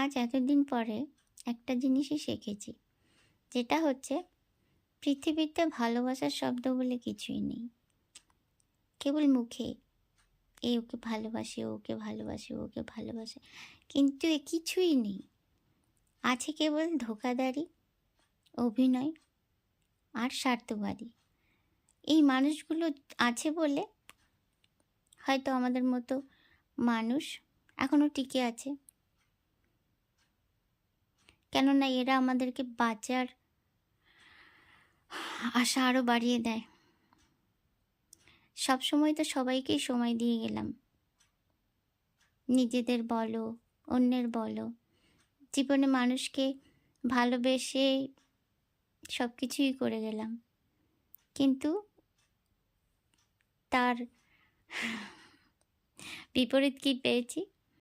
আজ এতদিন পরে একটা জিনিসই শিখেছি, যেটা হচ্ছে পৃথিবীতে ভালোবাসার শব্দ বলে কিছুই নেই। কেবল মুখে এ ওকে ভালোবাসে, ওকে ভালোবাসে, ওকে ভালোবাসে, কিন্তু এ কিছুই নেই। আছে কেবল ধোঁকাদারি, অভিনয় আর স্বার্থবাদী। এই মানুষগুলো আছে বলে হয়তো আমাদের মতো মানুষ এখনো টিকে আছে। কেননা এরা আমাদেরকে বাঁচার আশা আরও বাড়িয়ে দেয়। সবসময় তো সবাইকেই সময় দিয়ে গেলাম, নিজেদের বলো, অন্যের বলো, জীবনে মানুষকে ভালোবেসে সব কিছুই করে গেলাম, কিন্তু তার বিপরীত কি পেয়েছি?